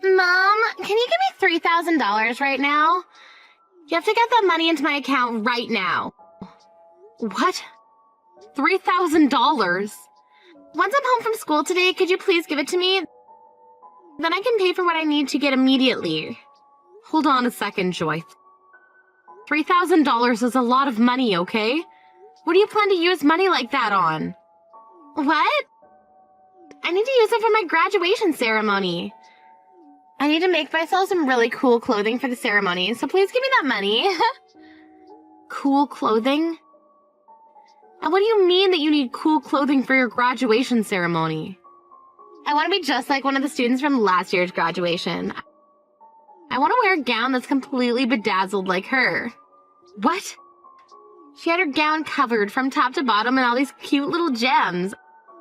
Mom, can you give me $3,000 right now? You have to get that money into my account right now. What? $3,000? Once I'm home from school today, could you please give it to me? Then I can pay for what I need to get immediately. Hold on a second, Joy. $3,000 is a lot of money, okay? What do you plan to use money like that on? What? I need to use it for my graduation ceremony. I need to make myself some really cool clothing for the ceremony, so please give me that money. Cool clothing? And what do you mean that you need cool clothing for your graduation ceremony? I want to be just like one of the students from last year's graduation. I want to wear a gown that's completely bedazzled like her. What? She had her gown covered from top to bottom in all these cute little gems.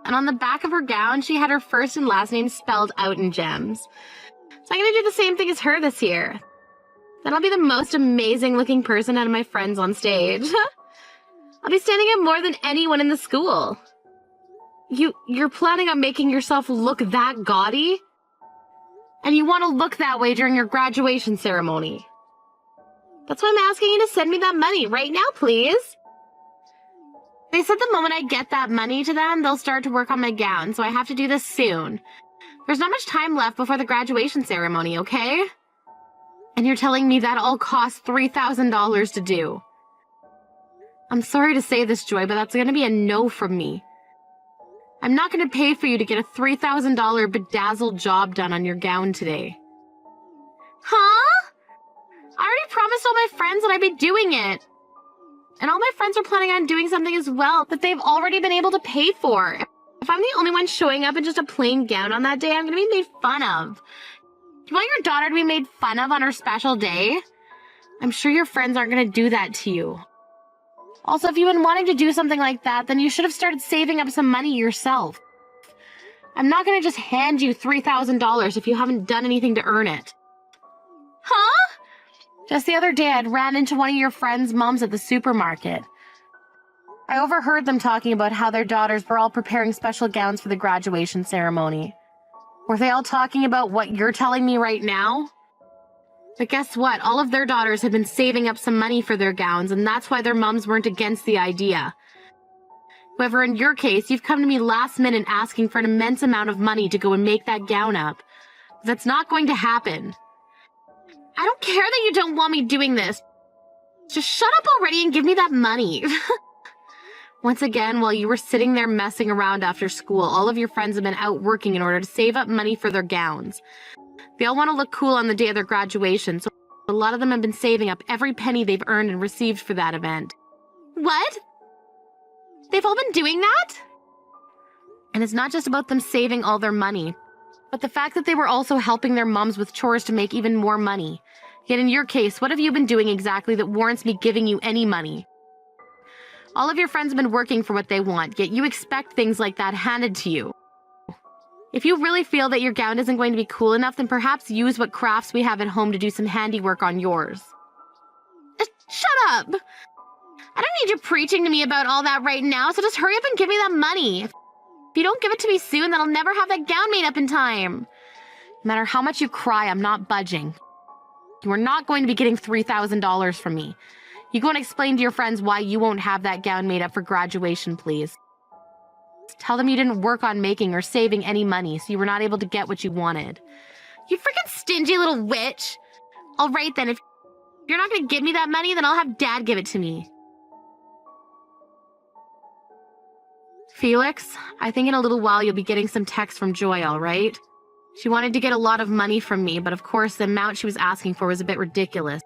And on the back of her gown, she had her first and last name spelled out in gems. So I'm going to do the same thing as her this year. Then I'll be the most amazing looking person out of my friends on stage. I'll be standing out more than anyone in the school. You're planning on making yourself look that gaudy? And you want to look that way during your graduation ceremony? That's why I'm asking you to send me that money right now, please. They said the moment I get that money to them, they'll start to work on my gown, so I have to do this soon. There's not much time left before the graduation ceremony, okay? And you're telling me that all costs $3,000 to do. I'm sorry to say this, Joy, but that's going to be a no from me. I'm not going to pay for you to get a $3,000 bedazzled job done on your gown today. Huh? I already promised all my friends that I'd be doing it. And all my friends are planning on doing something as well that they've already been able to pay for. If I'm the only one showing up in just a plain gown on that day, I'm going to be made fun of. Do you want your daughter to be made fun of on her special day? I'm sure your friends aren't going to do that to you. Also, if you've been wanting to do something like that, then you should have started saving up some money yourself. I'm not going to just hand you $3,000 if you haven't done anything to earn it. Huh? Just the other day, I'd ran into one of your friends' moms at the supermarket. I overheard them talking about how their daughters were all preparing special gowns for the graduation ceremony. Were they all talking about what you're telling me right now? But guess what? All of their daughters had been saving up some money for their gowns, and that's why their moms weren't against the idea. However, in your case, you've come to me last minute asking for an immense amount of money to go and make that gown up. That's not going to happen. I don't care that you don't want me doing this. Just shut up already and give me that money. Once again, while you were sitting there messing around after school, all of your friends have been out working in order to save up money for their gowns. They all want to look cool on the day of their graduation, so a lot of them have been saving up every penny they've earned and received for that event. What? They've all been doing that? And it's not just about them saving all their money, but the fact that they were also helping their moms with chores to make even more money. Yet in your case, what have you been doing exactly that warrants me giving you any money? All of your friends have been working for what they want, yet you expect things like that handed to you. If you really feel that your gown isn't going to be cool enough, then perhaps use what crafts we have at home to do some handiwork on yours. Shut up! I don't need you preaching to me about all that right now, so just hurry up and give me that money. If you don't give it to me soon, then I'll never have that gown made up in time. No matter how much you cry, I'm not budging. You are not going to be getting $3,000 from me. You go and explain to your friends why you won't have that gown made up for graduation, please. Tell them you didn't work on making or saving any money, so you were not able to get what you wanted. You freaking stingy little witch! Alright then, if you're not going to give me that money, then I'll have Dad give it to me. Felix, I think in a little while you'll be getting some texts from Joy, alright? She wanted to get a lot of money from me, but of course the amount she was asking for was a bit ridiculous.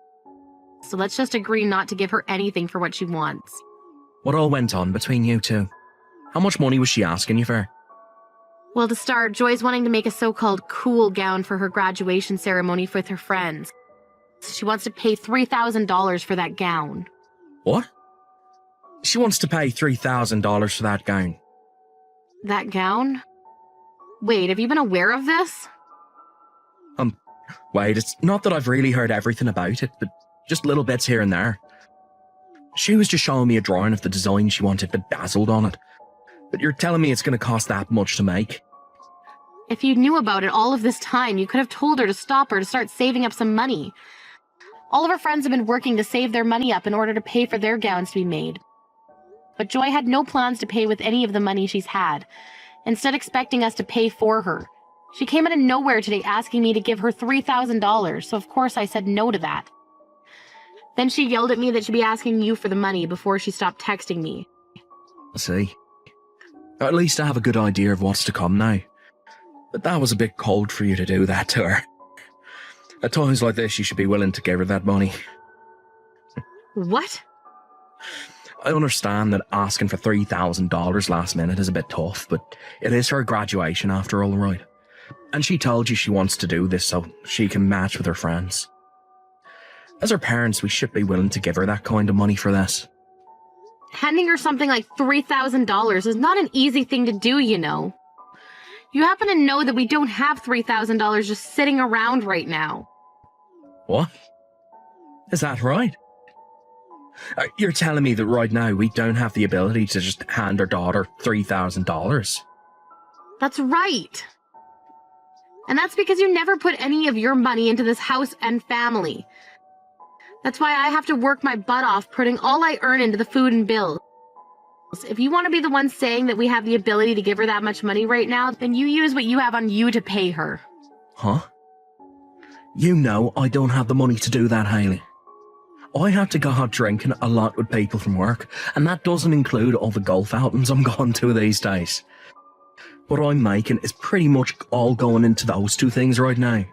So let's just agree not to give her anything for what she wants. What all went on between you two? How much money was she asking you for? Well, to start, Joy's wanting to make a so-called cool gown for her graduation ceremony with her friends. She wants to pay $3,000 for that gown. What? She wants to pay $3,000 for that gown. That gown? Wait, have you been aware of this? Wait, it's not that I've really heard everything about it, but just little bits here and there. She was just showing me a drawing of the design she wanted bedazzled on it. But you're telling me it's going to cost that much to make? If you knew about it all of this time, you could have told her to stop her to start saving up some money. All of her friends have been working to save their money up in order to pay for their gowns to be made. But Joy had no plans to pay with any of the money she's had, instead expecting us to pay for her. She came out of nowhere today asking me to give her $3,000, so of course I said no to that. Then she yelled at me that she'd be asking you for the money before she stopped texting me. I see. At least I have a good idea of what's to come now. But that was a bit cold for you to do that to her. At times like this, you should be willing to give her that money. What? I understand that asking for $3,000 last minute is a bit tough, but it is her graduation after all, right? And she told you she wants to do this so she can match with her friends. As her parents, we should be willing to give her that kind of money for this. Handing her something like $3,000 is not an easy thing to do, you know. You happen to know that we don't have $3,000 just sitting around right now. What? Is that right? You're telling me that right now we don't have the ability to just hand our daughter $3,000? That's right. And that's because you never put any of your money into this house and family. That's why I have to work my butt off putting all I earn into the food and bills. If you want to be the one saying that we have the ability to give her that much money right now, then you use what you have on you to pay her. Huh? You know I don't have the money to do that, Hayley. I have to go out drinking a lot with people from work, and that doesn't include all the golf outings I'm going to these days. What I'm making is pretty much all going into those two things right now.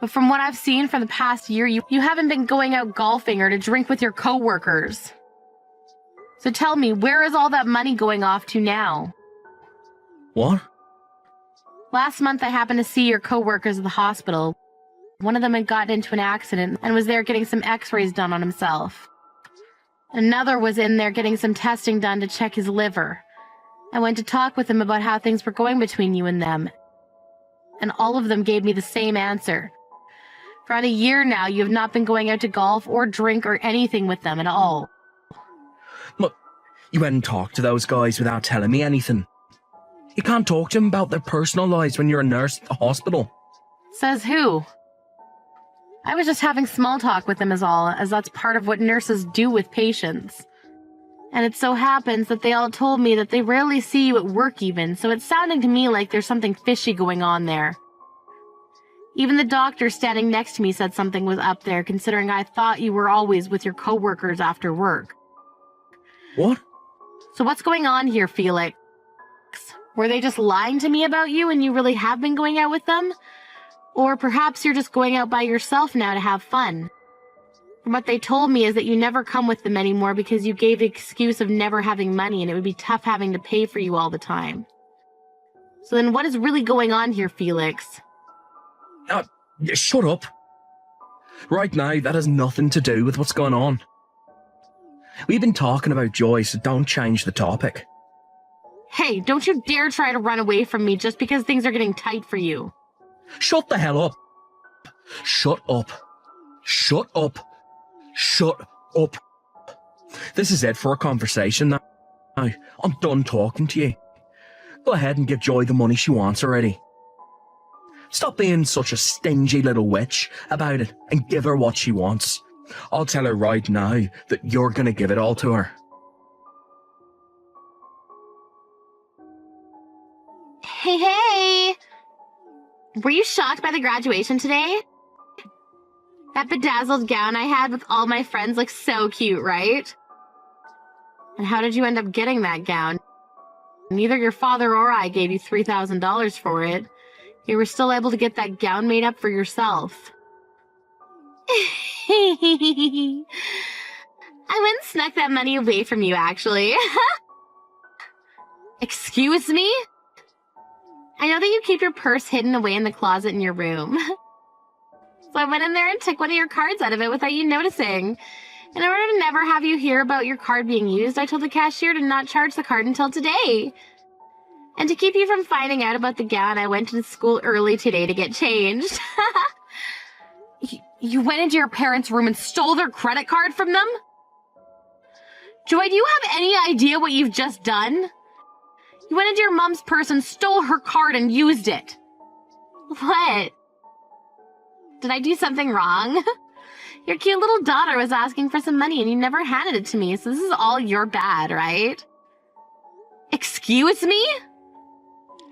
But from what I've seen for the past year, you haven't been going out golfing or to drink with your coworkers. So tell me, where is all that money going off to now? What? Last month I happened to see your coworkers at the hospital. One of them had gotten into an accident and was there getting some x-rays done on himself. Another was in there getting some testing done to check his liver. I went to talk with him about how things were going between you and them. And all of them gave me the same answer. For around a year now, you have not been going out to golf or drink or anything with them at all. Look, you went and talked to those guys without telling me anything. You can't talk to them about their personal lives when you're a nurse at the hospital. Says who? I was just having small talk with them is all, as that's part of what nurses do with patients. And it so happens that they all told me that they rarely see you at work even, so it's sounding to me like there's something fishy going on there. Even the doctor standing next to me said something was up there, considering I thought you were always with your coworkers after work. What? So what's going on here, Felix? Were they just lying to me about you and you really have been going out with them? Or perhaps you're just going out by yourself now to have fun. From what they told me is that you never come with them anymore because you gave the excuse of never having money and it would be tough having to pay for you all the time. So then what is really going on here, Felix? Shut up. Right now, that has nothing to do with what's going on. We've been talking about Joy, so don't change the topic. Hey, don't you dare try to run away from me just because things are getting tight for you. Shut the hell up. Shut up. Shut up. Shut up. This is it for a conversation now. I'm done talking to you. Go ahead and give Joy the money she wants already. Stop being such a stingy little witch about it and give her what she wants. I'll tell her right now that you're going to give it all to her. Hey! Were you shocked by the graduation today? That bedazzled gown I had with all my friends looks so cute, right? And how did you end up getting that gown? Neither your father or I gave you $3,000 for it. You were still able to get that gown made up for yourself. I went and snuck that money away from you, actually. Excuse me? I know that you keep your purse hidden away in the closet in your room. So I went in there and took one of your cards out of it without you noticing. In order to never have you hear about your card being used, I told the cashier to not charge the card until today. And to keep you from finding out about the gown, I went to school early today to get changed. You went into your parents' room and stole their credit card from them? Joy, do you have any idea what you've just done? You went into your mom's purse and stole her card and used it. What? Did I do something wrong? Your cute little daughter was asking for some money and you never handed it to me, so this is all your bad, right? Excuse me?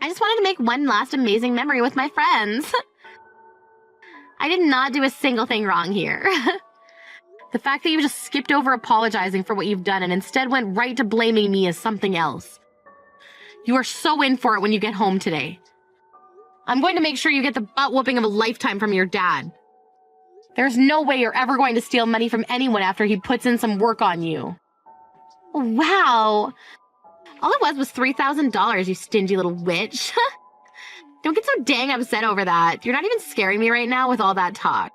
I just wanted to make one last amazing memory with my friends. I did not do a single thing wrong here. The fact that you just skipped over apologizing for what you've done and instead went right to blaming me is something else. You are so in for it when you get home today. I'm going to make sure you get the butt whooping of a lifetime from your dad. There's no way you're ever going to steal money from anyone after he puts in some work on you. Wow. All it was $3,000, you stingy little witch. Don't get so dang upset over that. You're not even scaring me right now with all that talk.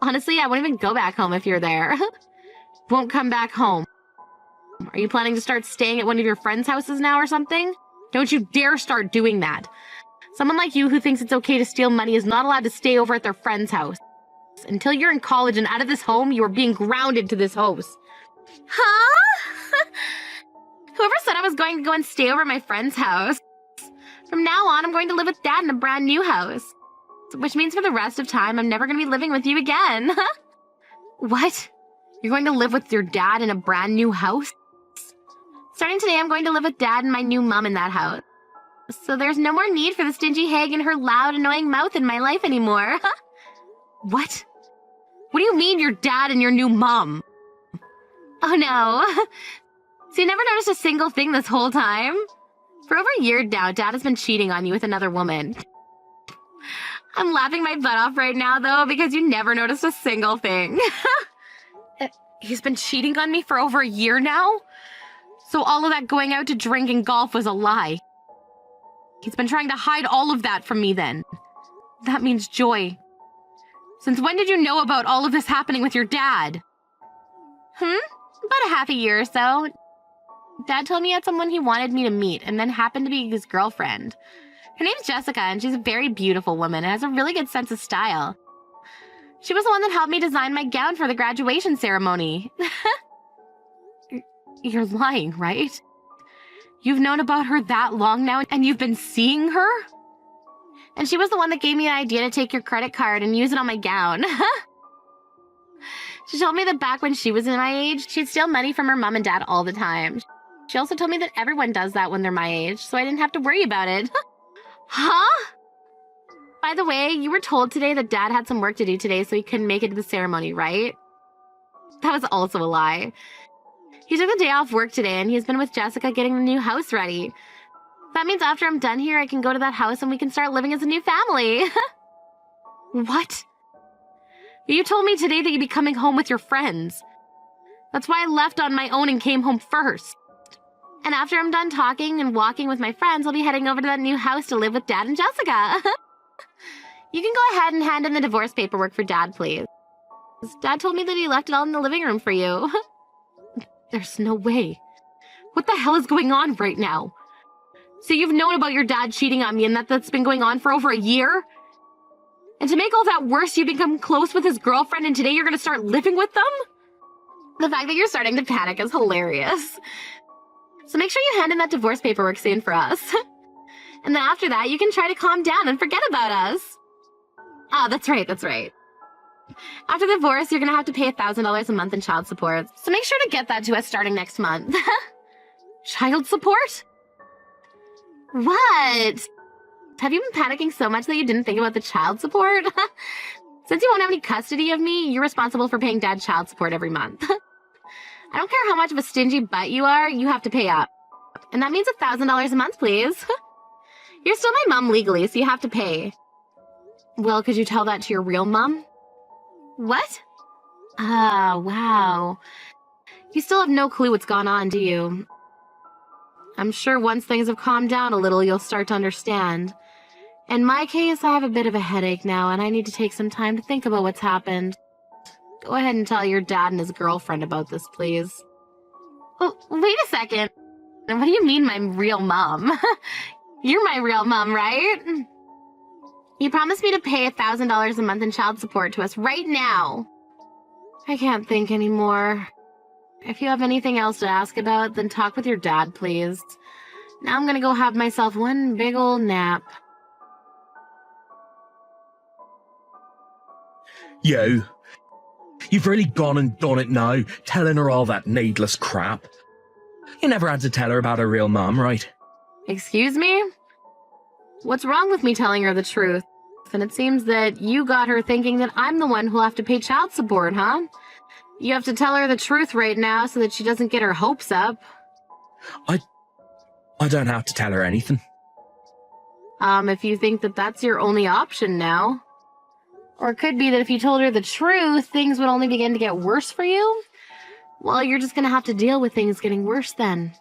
Honestly, I wouldn't even go back home if you're there. Won't come back home. Are you planning to start staying at one of your friends' houses now or something? Don't you dare start doing that. Someone like you who thinks it's okay to steal money is not allowed to stay over at their friend's house. Until you're in college and out of this home, you are being grounded to this house. Huh? Whoever said I was going to go and stay over at my friend's house? From now on, I'm going to live with Dad in a brand new house. Which means for the rest of time, I'm never going to be living with you again. What? You're going to live with your dad in a brand new house? Starting today, I'm going to live with Dad and my new mom in that house. So there's no more need for the stingy hag and her loud, annoying mouth in my life anymore. What? What do you mean your dad and your new mom? Oh no. So you never noticed a single thing this whole time? For over a year now, Dad has been cheating on you with another woman. I'm laughing my butt off right now, though, because you never noticed a single thing. He's been cheating on me for over a year now? So all of that going out to drink and golf was a lie. He's been trying to hide all of that from me then. That means Joy. Since when did you know about all of this happening with your dad? About a half a year or so. Dad told me he had someone he wanted me to meet and then happened to be his girlfriend. Her name's Jessica, and she's a very beautiful woman and has a really good sense of style. She was the one that helped me design my gown for the graduation ceremony. You're lying, right? You've known about her that long now, and you've been seeing her? And she was the one that gave me an idea to take your credit card and use it on my gown. She told me that back when she was in my age, she'd steal money from her mom and dad all the time. She also told me that everyone does that when they're my age, so I didn't have to worry about it. Huh? By the way, you were told today that Dad had some work to do today, so he couldn't make it to the ceremony, right? That was also a lie. He took the day off work today, and he's been with Jessica getting the new house ready. That means after I'm done here, I can go to that house and we can start living as a new family. What? You told me today that you'd be coming home with your friends. That's why I left on my own and came home first. And after I'm done talking and walking with my friends, I'll be heading over to that new house to live with Dad and Jessica. You can go ahead and hand in the divorce paperwork for Dad, please. Dad told me that he left it all in the living room for you. There's no way. What the hell is going on right now? So you've known about your dad cheating on me and that's been going on for over a year? And to make all that worse, you become close with his girlfriend and today you're going to start living with them? The fact that you're starting to panic is hilarious. So make sure you hand in that divorce paperwork soon for us. And then after that, you can try to calm down and forget about us. Oh, that's right. After the divorce, you're going to have to pay $1,000 a month in child support. So make sure to get that to us starting next month. Child support? What? Have you been panicking so much that you didn't think about the child support? Since you won't have any custody of me, you're responsible for paying Dad child support every month. I don't care how much of a stingy butt you are, you have to pay up. And that means $1,000 a month, please. You're still my mom legally, so you have to pay. Well, could you tell that to your real mom? What? Ah, wow. You still have no clue what's gone on, do you? I'm sure once things have calmed down a little, you'll start to understand. In my case, I have a bit of a headache now, and I need to take some time to think about what's happened. Go ahead and tell your dad and his girlfriend about this, please. Oh, wait a second. What do you mean, my real mom? You're my real mom, right? You promised me to pay $1,000 a month in child support to us right now. I can't think anymore. If you have anything else to ask about, then talk with your dad, please. Now I'm gonna go have myself one big old nap. You've really gone and done it now, telling her all that needless crap. You never had to tell her about her real mom, right? Excuse me? What's wrong with me telling her the truth? And it seems that you got her thinking that I'm the one who'll have to pay child support, huh? You have to tell her the truth right now so that she doesn't get her hopes up. I don't have to tell her anything. If you think that that's your only option now. Or it could be that if you told her the truth, things would only begin to get worse for you. Well, you're just gonna have to deal with things getting worse then.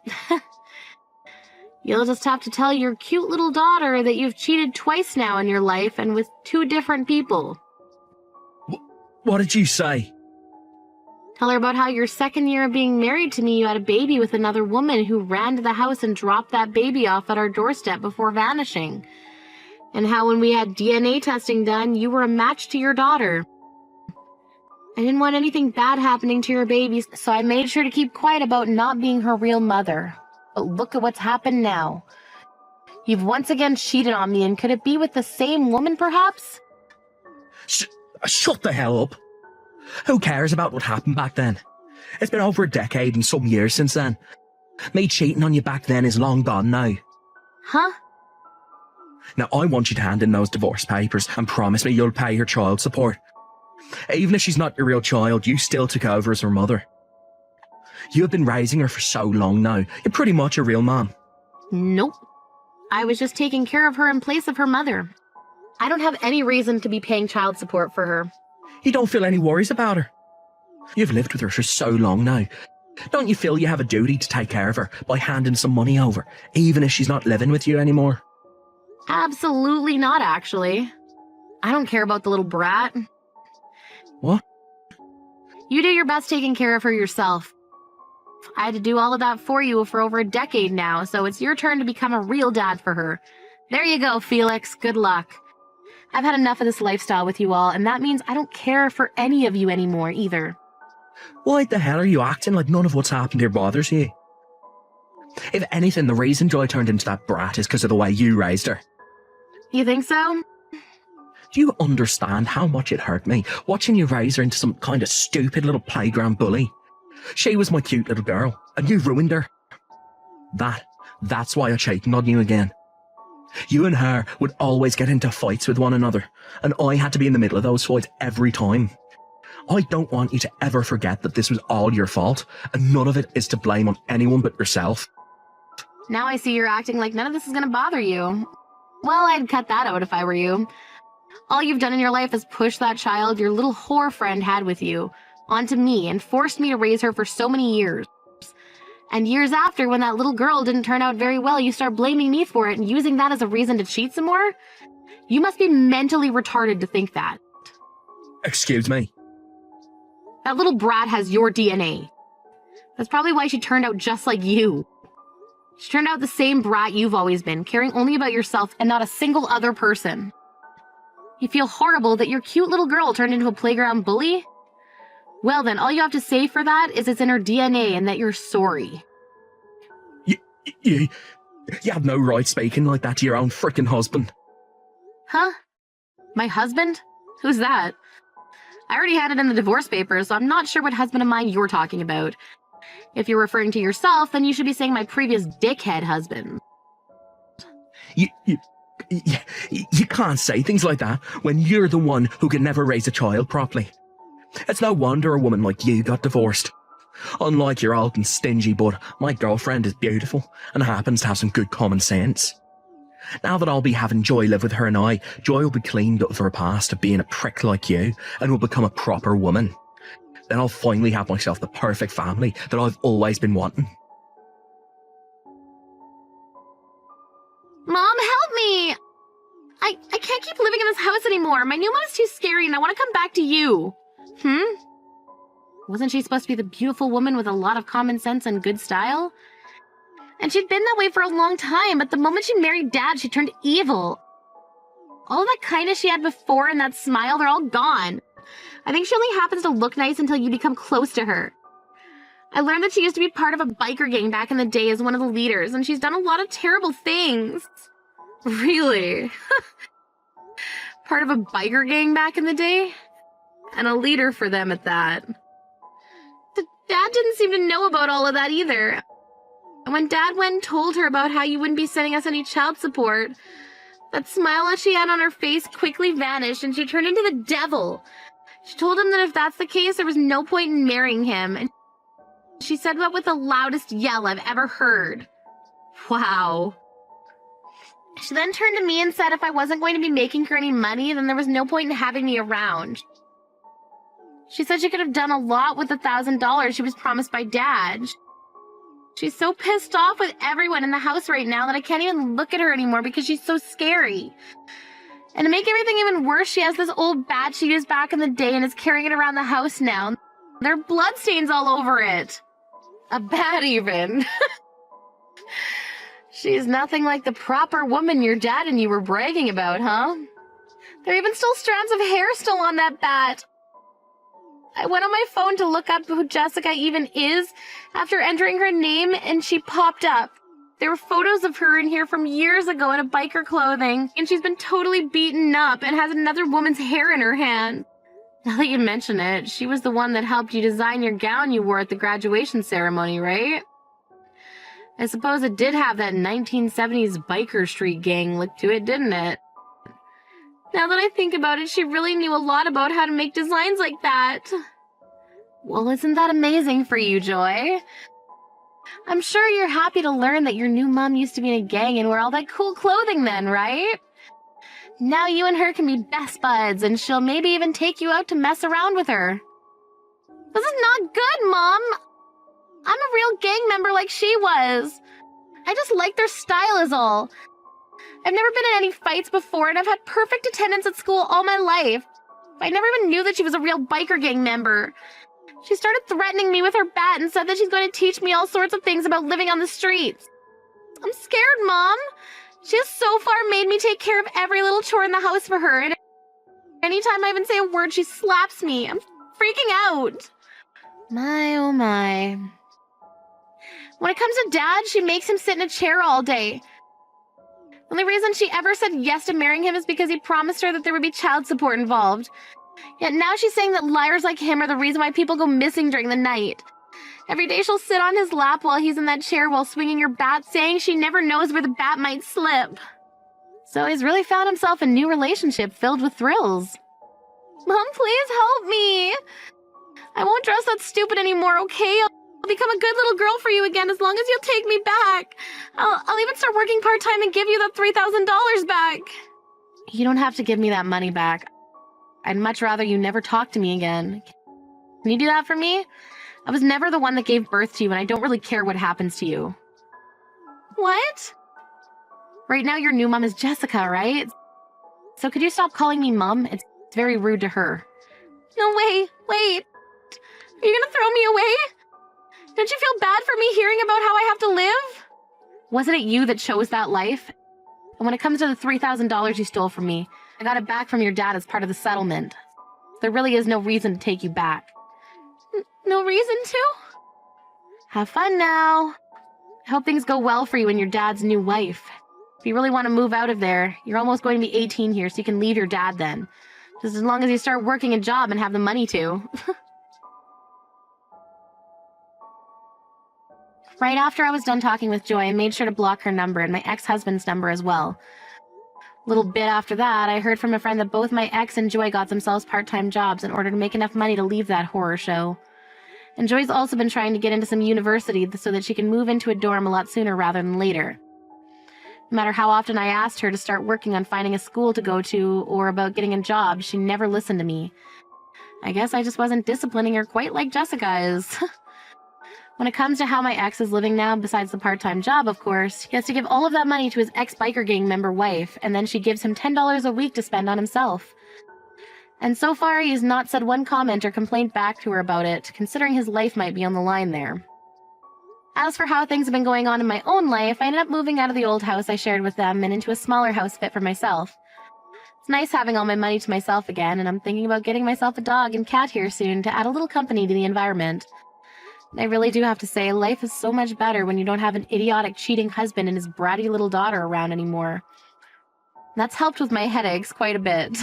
You'll just have to tell your cute little daughter that you've cheated twice now in your life and with 2 different people. What did you say? Tell her about how your 2nd year of being married to me, you had a baby with another woman who ran to the house and dropped that baby off at our doorstep before vanishing. And how when we had DNA testing done, you were a match to your daughter. I didn't want anything bad happening to your baby, so I made sure to keep quiet about not being her real mother. But look at what's happened now. You've once again cheated on me, and could it be with the same woman, perhaps? Shut the hell up. Who cares about what happened back then? It's been over a decade and some years since then. Me cheating on you back then is long gone now. Huh? Now I want you to hand in those divorce papers and promise me you'll pay her child support. Even if she's not your real child, you still took over as her mother. You have been raising her for so long now. You're pretty much a real mom. Nope. I was just taking care of her in place of her mother. I don't have any reason to be paying child support for her. You don't feel any worries about her. You've lived with her for so long now. Don't you feel you have a duty to take care of her by handing some money over, even if she's not living with you anymore? Absolutely not, actually. I don't care about the little brat. What? You do your best taking care of her yourself. I had to do all of that for you for over a decade now, so it's your turn to become a real dad for her. There you go, Felix. Good luck. I've had enough of this lifestyle with you all, and that means I don't care for any of you anymore, either. Why the hell are you acting like none of what's happened here bothers you? If anything, the reason Joy turned into that brat is because of the way you raised her. You think so? Do you understand how much it hurt me, watching you raise her into some kind of stupid little playground bully? She was my cute little girl, and you ruined her. That's why I cheated on you again. You and her would always get into fights with one another, and I had to be in the middle of those fights every time. I don't want you to ever forget that this was all your fault, and none of it is to blame on anyone but yourself. Now I see you're acting like none of this is going to bother you. Well, I'd cut that out if I were you. All you've done in your life is push that child your little whore friend had with you onto me and forced me to raise her for so many years. And years after, when that little girl didn't turn out very well, you start blaming me for it and using that as a reason to cheat some more? You must be mentally retarded to think that. Excuse me? That little brat has your DNA. That's probably why she turned out just like you. She turned out the same brat you've always been, caring only about yourself and not a single other person. You feel horrible that your cute little girl turned into a playground bully? Well then, all you have to say for that is it's in her DNA and that you're sorry. You have no right speaking like that to your own frickin' husband. Huh? My husband? Who's that? I already had it in the divorce papers, so I'm not sure what husband of mine you're talking about. If you're referring to yourself, then you should be saying my previous dickhead husband. You can't say things like that when you're the one who can never raise a child properly. It's no wonder a woman like you got divorced. Unlike your old and stingy bud, my girlfriend is beautiful and happens to have some good common sense. Now that I'll be having Joy live with her and Joy will be cleaned up for her past of being a prick like you and will become a proper woman. Then I'll finally have myself the perfect family that I've always been wanting. Mom, help me! I can't keep living in this house anymore. My new mom is too scary and I want to come back to you. Wasn't she supposed to be the beautiful woman with a lot of common sense and good style? And she'd been that way for a long time, but the moment she married Dad, she turned evil. All that kindness she had before and that smile, they're all gone. I think she only happens to look nice until you become close to her. I learned that she used to be part of a biker gang back in the day as one of the leaders, and she's done a lot of terrible things. Really? Part of a biker gang back in the day? and a leader for them at that. Dad didn't seem to know about all of that either. And when Dad went and told her about how you wouldn't be sending us any child support, that smile that she had on her face quickly vanished and she turned into the devil. She told him that if that's the case, there was no point in marrying him. And she said that with the loudest yell I've ever heard. Wow. She then turned to me and said if I wasn't going to be making her any money, then there was no point in having me around. She said she could have done a lot with the $1,000 she was promised by Dad. She's so pissed off with everyone in the house right now that I can't even look at her anymore because she's so scary. And to make everything even worse, she has this old bat she used back in the day and is carrying it around the house now. There are bloodstains all over it. A bat even. She's nothing like the proper woman your dad and you were bragging about, huh? There are even still strands of hair still on that bat. I went on my phone to look up who Jessica even is after entering her name, and she popped up. There were photos of her in here from years ago in a biker clothing, and she's been totally beaten up and has another woman's hair in her hand. Now that you mention it, she was the one that helped you design your gown you wore at the graduation ceremony, right? I suppose it did have that 1970s biker street gang look to it, didn't it? Now that I think about it, she really knew a lot about how to make designs like that. Well, isn't that amazing for you, Joy? I'm sure you're happy to learn that your new mom used to be in a gang and wear all that cool clothing then, right? Now you and her can be best buds, and she'll maybe even take you out to mess around with her. This is not good, Mom! I'm a real gang member like she was. I just like their style is all. I've never been in any fights before, and I've had perfect attendance at school all my life. I never even knew that she was a real biker gang member. She started threatening me with her bat and said that she's going to teach me all sorts of things about living on the streets. I'm scared, Mom. She has so far made me take care of every little chore in the house for her, and anytime I even say a word, she slaps me. I'm freaking out. My, oh my. When it comes to Dad, she makes him sit in a chair all day. The only reason she ever said yes to marrying him is because he promised her that there would be child support involved. Yet now she's saying that liars like him are the reason why people go missing during the night. Every day she'll sit on his lap while he's in that chair while swinging her bat, saying she never knows where the bat might slip. So he's really found himself a new relationship filled with thrills. Mom, please help me. I won't dress that stupid anymore, okay? I'll become a good little girl for you again as long as you'll take me back. I'll even start working part-time and give you that $3,000 back. You don't have to give me that money back. I'd much rather you never talk to me again. Can you do that for me? I was never the one that gave birth to you, and I don't really care what happens to you. What? Right now, your new mom is Jessica, right? So could you stop calling me Mom? It's very rude to her. No, wait. Are you gonna throw me away? Don't you feel bad for me hearing about how I have to live? Wasn't it you that chose that life? And when it comes to the $3,000 you stole from me, I got it back from your dad as part of the settlement. There really is no reason to take you back. No reason to? Have fun now. I hope things go well for you and your dad's new wife. If you really want to move out of there, you're almost going to be 18 here, so you can leave your dad then. Just as long as you start working a job and have the money to. Right after I was done talking with Joy, I made sure to block her number and my ex-husband's number as well. A little bit after that, I heard from a friend that both my ex and Joy got themselves part-time jobs in order to make enough money to leave that horror show. And Joy's also been trying to get into some university so that she can move into a dorm a lot sooner rather than later. No matter how often I asked her to start working on finding a school to go to or about getting a job, she never listened to me. I guess I just wasn't disciplining her quite like Jessica is. When it comes to how my ex is living now, besides the part-time job, of course, he has to give all of that money to his ex-biker gang member wife, and then she gives him $10 a week to spend on himself. And so far, he has not said one comment or complaint back to her about it, considering his life might be on the line there. As for how things have been going on in my own life, I ended up moving out of the old house I shared with them and into a smaller house fit for myself. It's nice having all my money to myself again, and I'm thinking about getting myself a dog and cat here soon to add a little company to the environment. I really do have to say, life is so much better when you don't have an idiotic, cheating husband and his bratty little daughter around anymore. That's helped with my headaches quite a bit.